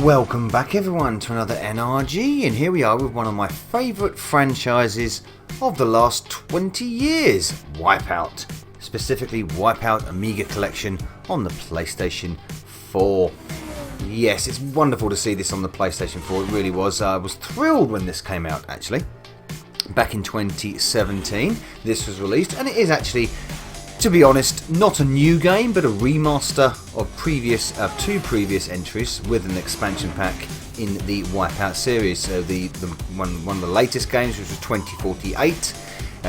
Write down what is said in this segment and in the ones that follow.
Welcome back everyone to another NRG, and here we are with one of my favourite franchises of the last 20 years, WipEout. Specifically WipEout Omega Collection on the PlayStation 4. Yes, it's wonderful to see this on the PlayStation 4, it really was. I was thrilled when this came out actually. Back in 2017 this was released, and it is actually, to be honest, not a new game, but a remaster of two previous entries with an expansion pack in the WipEout series. So one of the latest games, which was 2048,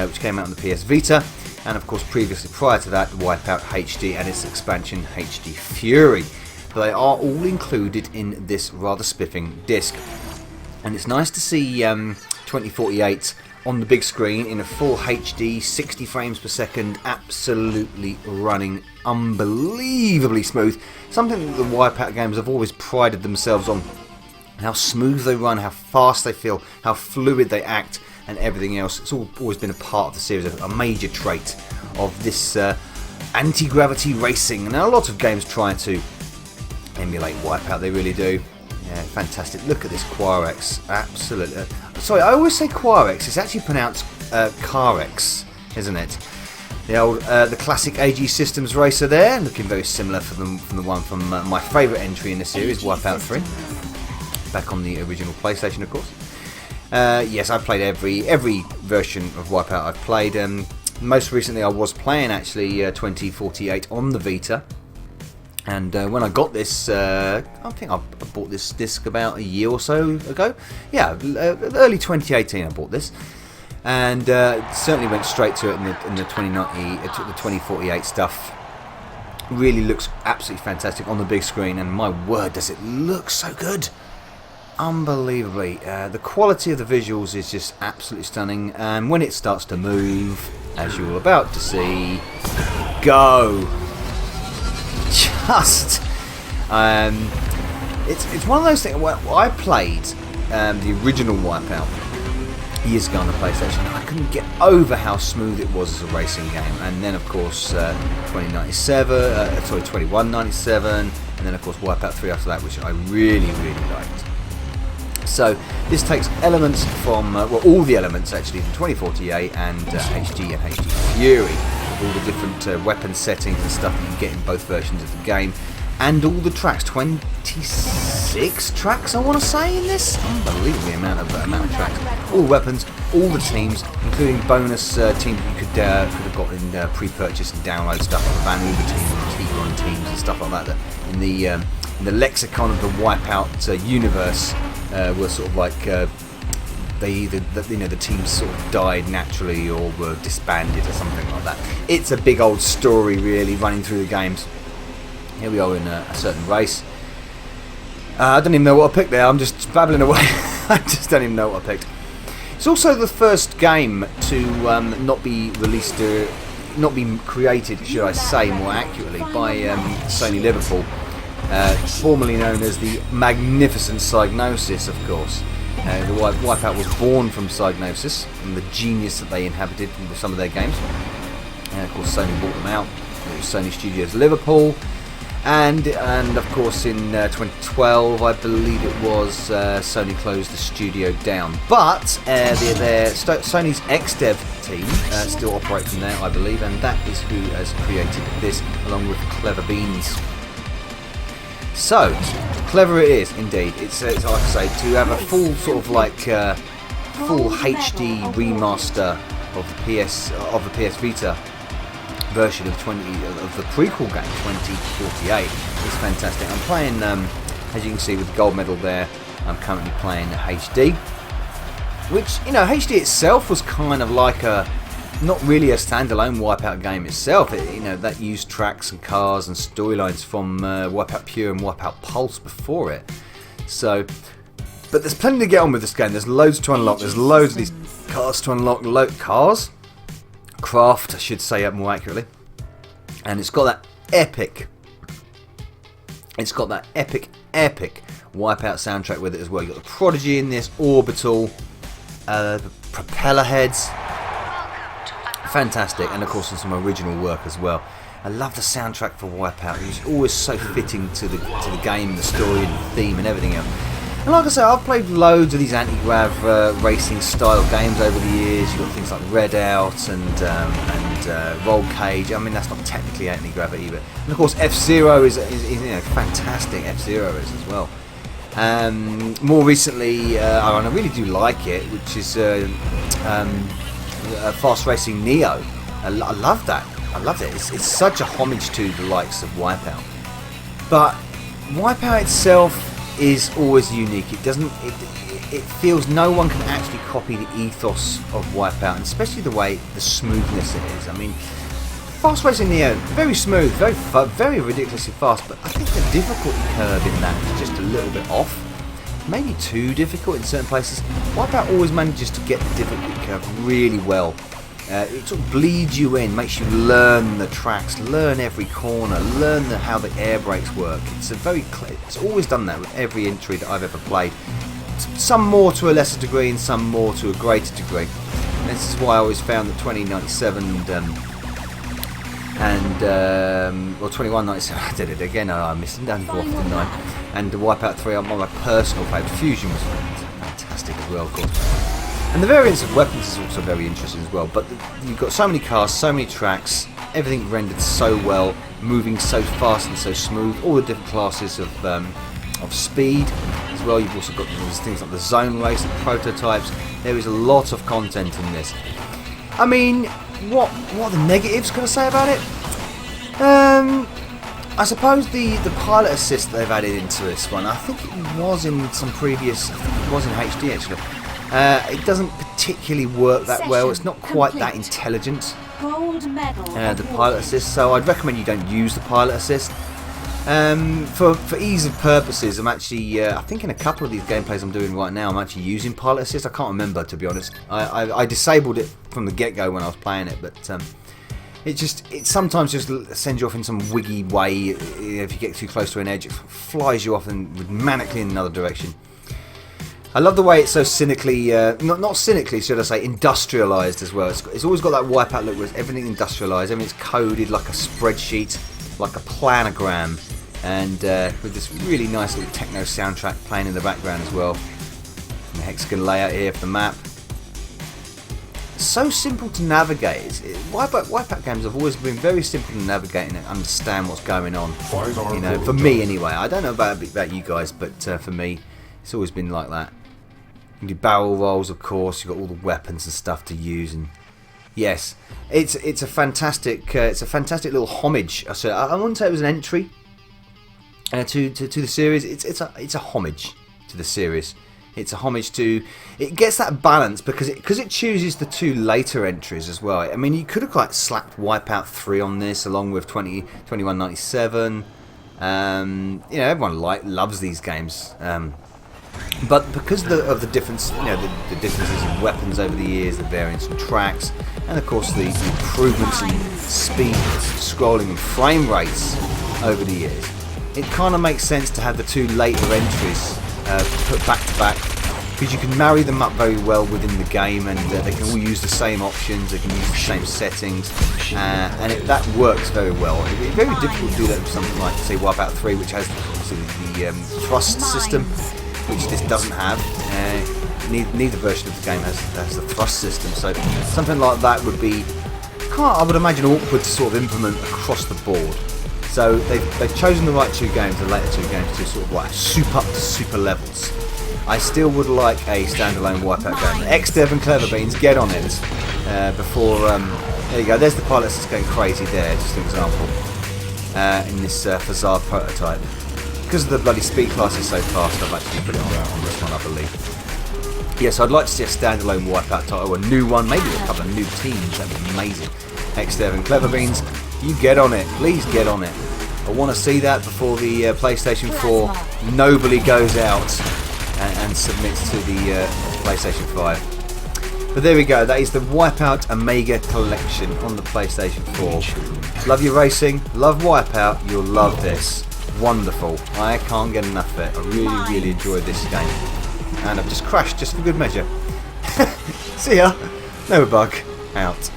which came out on the PS Vita, and of course previously prior to that, WipEout HD and its expansion HD Fury. They are all included in this rather spiffing disc, and it's nice to see 2048 on the big screen in a full HD, 60 frames per second, absolutely running unbelievably smooth. Something that the WipEout games have always prided themselves on. How smooth they run, how fast they feel, how fluid they act, and everything else. It's always been a part of the series, a major trait of this anti-gravity racing. Now a lot of games try to emulate WipEout, they really do. Yeah, fantastic. Look at this Quarex. Absolutely. Sorry, I always say Quarex. It's actually pronounced Carex, isn't it? The classic AG Systems racer there, looking very similar from the one from my favourite entry in the series, WipEout 3. Back on the original PlayStation, of course. Yes, I've played every version of WipEout I've played. Most recently, I was playing actually 2048 on the Vita. And when I got this, I think I bought this disc about a year or so ago. Yeah, early 2018 I bought this, and certainly went straight to it in the 2090, it took the 2048 stuff. Really looks absolutely fantastic on the big screen, and my word, does it look so good! Unbelievably, the quality of the visuals is just absolutely stunning. And when it starts to move, as you're about to see, go. It's one of those things where I played the original WipEout years ago on the PlayStation. I couldn't get over how smooth it was as a racing game, and then of course 2197, and then of course WipEout 3 after that, which I really liked. So this takes elements from all the elements actually from 2048 and HD and HD Fury. All the different weapon settings and stuff that you get in both versions of the game, and all the tracks, 26 tracks I want to say in this, unbelievable amount of tracks, all weapons, all the teams, including bonus teams you could have got in pre-purchase and download stuff like the Van Uber teams and the T1 teams and stuff like that in the lexicon of the WipEout universe were sort of like the teams sort of died naturally or were disbanded or something like that. It's a big old story really running through the games. Here we are in a certain race. I don't even know what I picked there, I'm just babbling away. I just don't even know what I picked. It's also the first game to not be released, not be created, should I say more accurately, by Sony Liverpool, formerly known as the Magnificent Psygnosis, of course. The WipEout was born from Psygnosis and the genius that they inhabited with some of their games. And of course Sony bought them out. It was Sony Studios Liverpool, and of course in 2012 I believe it was, Sony closed the studio down. But Sony's XDev team still operate from there, I believe, and that is who has created this, along with Clever Beans. So, clever it is indeed. It's like I say, to have a full sort of full HD remaster of the PS Vita version of the prequel game 2048 is fantastic. I'm playing, as you can see with the gold medal there, I'm currently playing HD, which, you know, HD itself was kind of like not really a standalone WipEout game itself. That used tracks and cars and storylines from WipEout Pure and WipEout Pulse before it. So, but there's plenty to get on with this game. There's loads to unlock. There's loads of these cars to unlock. Craft, I should say more accurately. And it's got that epic WipEout soundtrack with it as well. You've got the Prodigy in this, Orbital, the propeller heads. Fantastic, and of course some original work as well. I love the soundtrack for WipEout. It was always so fitting to the game, the story, and the theme, and everything else. And like I say, I've played loads of these anti-grav racing style games over the years. You've got things like Redout and Roll Cage. I mean, that's not technically anti-gravity, but and of course F-Zero is fantastic. F-Zero is as well. More recently, and I really do like it, which is Fast Racing Neo. I love that. I love it. It's such a homage to the likes of WipEout. But WipEout itself is always unique. It doesn't. It feels no one can actually copy the ethos of WipEout, and especially the smoothness it is. I mean, Fast Racing Neo, very smooth, very ridiculously fast, but I think the difficulty curve in that is just a little bit off. Maybe too difficult in certain places. WipEout always manages to get the difficulty curve really well. It sort of bleeds you in, makes you learn the tracks, learn every corner, learn how the air brakes work. It's always done that with every entry that I've ever played. Some more to a lesser degree and some more to a greater degree. And this is why I always found that 2097 or 2197, I did it again, I missed it, and the WipEout 3 are my personal favourite. Fusion was fantastic as well, of course. And the variance of weapons is also very interesting as well, but you've got so many cars, so many tracks, everything rendered so well, moving so fast and so smooth, all the different classes of speed as well. You've also got things like the zone race and prototypes. There is a lot of content in this. I mean, what are the negatives can I say about it? I suppose the pilot assist that they've added into this one, I think it was in some previous, it was in HD actually. It doesn't particularly work that well. It's not quite that intelligent, the pilot assist, so I'd recommend you don't use the pilot assist. For ease of purposes, I'm actually, I think in a couple of these gameplays I'm doing right now, I'm actually using pilot assist. I can't remember, to be honest. I disabled it from the get-go when I was playing it, but it sometimes just sends you off in some wiggy way. If you get too close to an edge, it flies you off and manically in another direction. I love the way it's so cynically, not cynically, should I say, industrialised as well. It's always got that WipEout look where everything industrialised, everything's coded like a spreadsheet, like a planogram, and with this really nice little techno soundtrack playing in the background as well. And the hexagon layout here for the map. So simple to navigate. WipEout games have always been very simple to navigate and understand what's going on. You know, for me anyway. I don't know about you guys, but for me, it's always been like that. You can do barrel rolls, of course. You've got all the weapons and stuff to use, and yes, it's a fantastic little homage. I wouldn't say it was an entry to the series. It's a homage to the series. It's a homage to. It gets that balance because it chooses the two later entries as well. I mean, you could have like slapped WipEout 3 on this along with 2197. You know, everyone loves these games. But because of the difference, you know, the differences in weapons over the years, the variance in tracks, and of course the improvements in speed, scrolling, and frame rates over the years, it kind of makes sense to have the two later entries put back to back, because you can marry them up very well within the game, and they can all use the same options, they can use the same settings, and that works very well. It's very difficult to do that with something like, say, WipEout 3, which has obviously the thrust system, which this doesn't have. Neither version of the game has the thrust system, so something like that would be, I would imagine, awkward to sort of implement across the board. So they've chosen the right two games, the later two games, to sort of like soup up to super levels. I still would like a standalone WipEout game. XDev and Cleaver Beans, get on it before. There you go. There's the pilot that's going crazy there. Just an example in this Facade prototype. Because the bloody speed class is so fast, I've actually put it on this one, I believe. Yeah, so I'd like to see a standalone WipEout title, a new one, maybe a couple of new teams. That'd be amazing. XDev and Cleaver Beans, you get on it. Please get on it. I want to see that before the PlayStation 4 nobly goes out and submits to the PlayStation 5. But there we go. That is the WipEout Omega Collection on the PlayStation 4. Love your racing. Love WipEout. You'll love this. Wonderful. I can't get enough of it. I really, really enjoyed this game. And I've just crashed just for good measure. See ya. Novabug out.